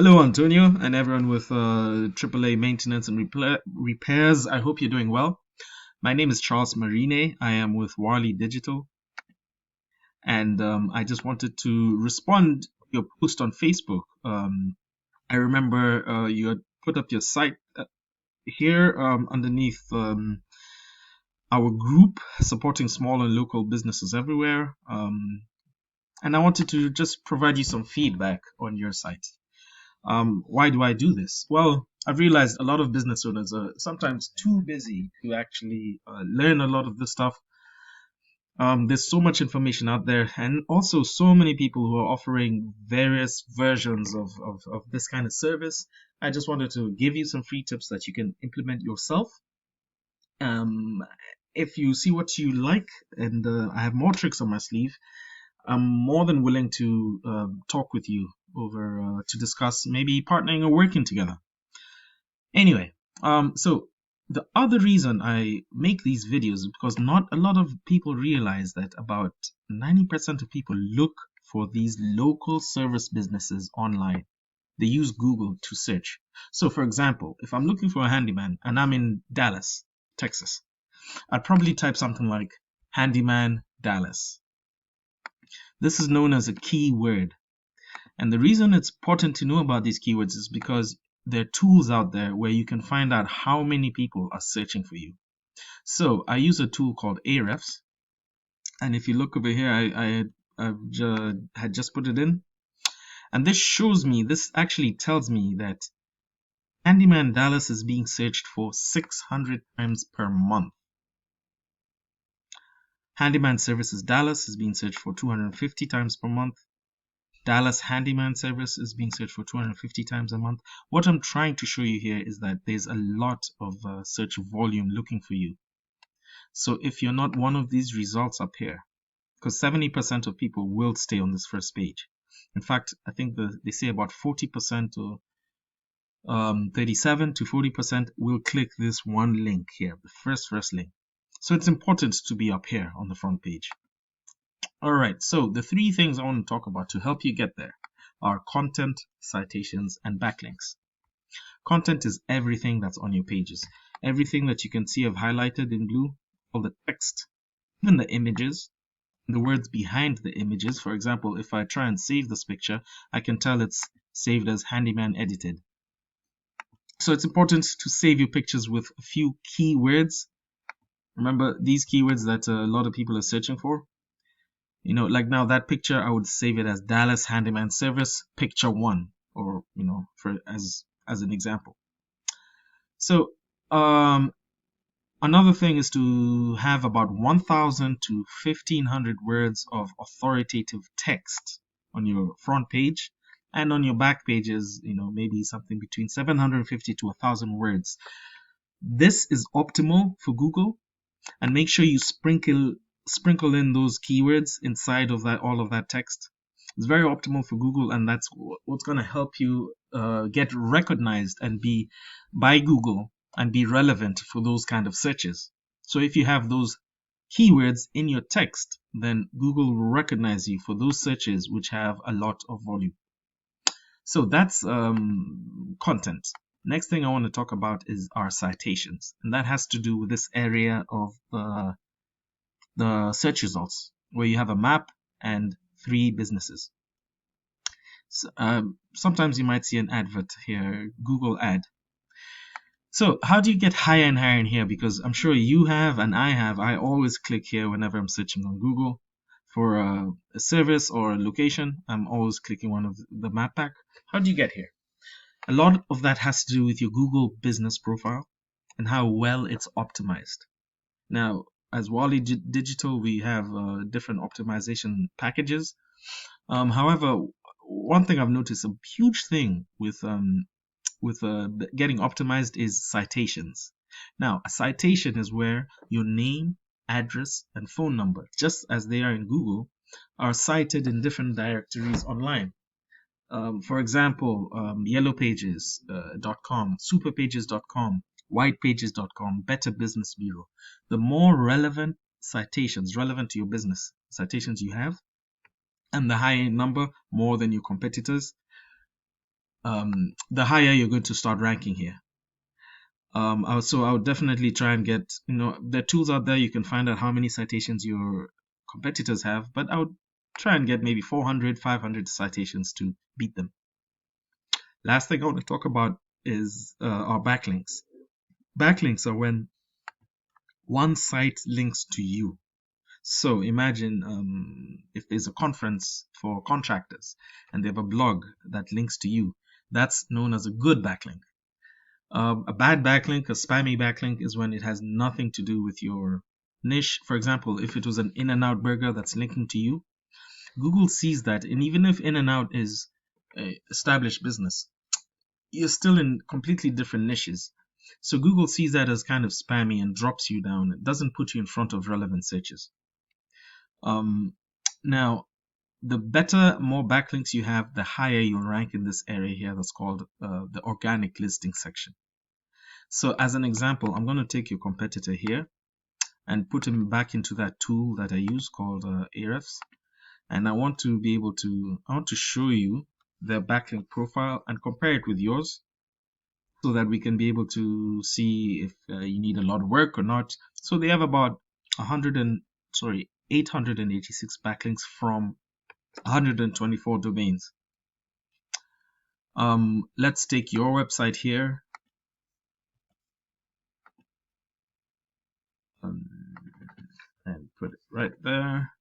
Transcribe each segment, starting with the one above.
Hello, Antonio, and everyone with AAA maintenance and repairs. I hope you're doing well. My name is Charles Marine. I am with Warley Digital, and I just wanted to respond to your post on Facebook. I remember you had put up your site here underneath our group supporting small and local businesses everywhere. And I wanted to just provide you some feedback on your site. Why do I do this? Well, I've realized a lot of business owners are sometimes too busy to actually learn a lot of this stuff. There's so much information out there, and also so many people who are offering various versions of this kind of service. I just wanted to give you some free tips that you can implement yourself. Um, if you see what you like, and I have more tricks on my sleeve, I'm more than willing to talk with you over to discuss maybe partnering or working together. Anyway, so the other reason I make these videos is because not a lot of people realize that about 90% of people look for these local service businesses online. They use Google to search. So, for example, if I'm looking for a handyman and I'm in Dallas, Texas, I'd probably type something like handyman Dallas. This is known as a keyword. And the reason it's important to know about these keywords is because there are tools out there where you can find out how many people are searching for you. So I use a tool called Ahrefs. And if you look over here, had just put it in. And this actually tells me that Handyman Dallas is being searched for 600 times per month. Handyman Services Dallas is being searched for 250 times per month. Dallas Handyman Service is being searched for 250 times a month. What I'm trying to show you here is that there's a lot of search volume looking for you. So if you're not one of these results up here, because 70% of people will stay on this first page. In fact, I think they say about 40% or 37 to 40% will click this one link here, the first link. So it's important to be up here on the front page. All right, so the three things I want to talk about to help you get there are content, citations, and backlinks. Content is everything that's on your pages. Everything that you can see I've highlighted in blue, all the text, even the images, the words behind the images. For example, if I try and save this picture, I can tell it's saved as handyman edited. So it's important to save your pictures with a few keywords. Remember these keywords that a lot of people are searching for? You know, like now that picture, I would save it as Dallas Handyman Service picture 1, or for as an example. So another thing is to have about 1,000 to 1,500 words of authoritative text on your front page, and on your back pages, maybe something between 750 to 1,000 words. This is optimal for Google, and make sure you sprinkle in those keywords inside of all of that text. It's very optimal for Google, and that's what's going to help you get recognized and be by Google and be relevant for those kind of searches. So if you have those keywords in your text, then Google will recognize you for those searches which have a lot of volume. So that's content. Next thing I want to talk about is our citations, and that has to do with this area of the search results where you have a map and 3 businesses. So, sometimes you might see an advert here, Google ad. So how do you get higher and higher in here? Because I'm sure you have and I have. I always click here whenever I'm searching on Google for a service or a location. I'm always clicking one of the map pack. How do you get here? A lot of that has to do with your Google business profile and how well it's optimized. Now, as Wally Digital, we have different optimization packages. However, one thing I've noticed, a huge thing with getting optimized is citations. Now, a citation is where your name, address, and phone number, just as they are in Google, are cited in different directories online. For example, yellowpages.com, superpages.com, whitepages.com, Better Business Bureau. The more relevant citations, relevant to your business citations you have, and the higher number, more than your competitors, the higher you're going to start ranking here. I would definitely try and get, there are tools out there you can find out how many citations your competitors have, but I would try and get maybe 400, 500 citations to beat them. Last thing I want to talk about is our backlinks. Backlinks are when one site links to you. So imagine if there's a conference for contractors and they have a blog that links to you. That's known as a good backlink. A bad backlink, a spammy backlink, is when it has nothing to do with your niche. For example, if it was an In-N-Out burger that's linking to you, Google sees that, and even if In-N-Out is a established business, you're still in completely different niches. So Google sees that as kind of spammy and drops you down. It doesn't put you in front of relevant searches. Now, the better, more backlinks you have, the higher you'll rank in this area here that's called the organic listing section. So as an example, I'm going to take your competitor here and put him back into that tool that I use called Ahrefs. And I want to show you their backlink profile and compare it with yours so that we can be able to see if you need a lot of work or not. So they have about 886 backlinks from 124 domains. Let's take your website here. And put it right there.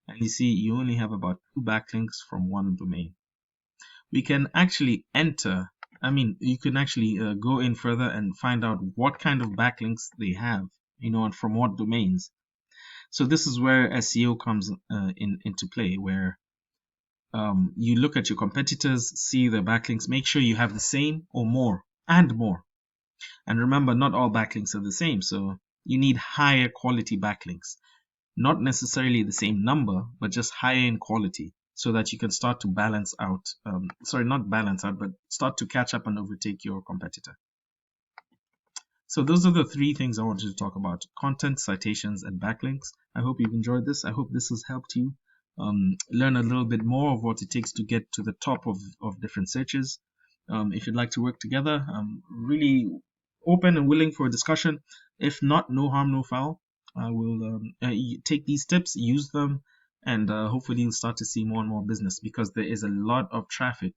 And you see, you only have about 2 backlinks from one domain. We can actually you can actually go in further and find out what kind of backlinks they have, and from what domains. So this is where SEO comes into play, where you look at your competitors, see their backlinks, make sure you have the same or more and more. And remember, not all backlinks are the same, so you need higher quality backlinks. Not necessarily the same number, but just higher in quality, so that you can start to balance out, not balance out, but start to catch up and overtake your competitor. So those are the 3 things I wanted to talk about: content, citations, and backlinks. I hope you've enjoyed this. I hope this has helped you learn a little bit more of what it takes to get to the top of different searches. If you'd like to work together, I'm really open and willing for a discussion. If not, no harm, no foul. I will take these tips, use them, and hopefully you'll start to see more and more business, because there is a lot of traffic,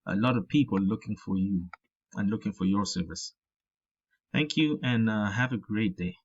a lot of people looking for you and looking for your service. Thank you, and have a great day.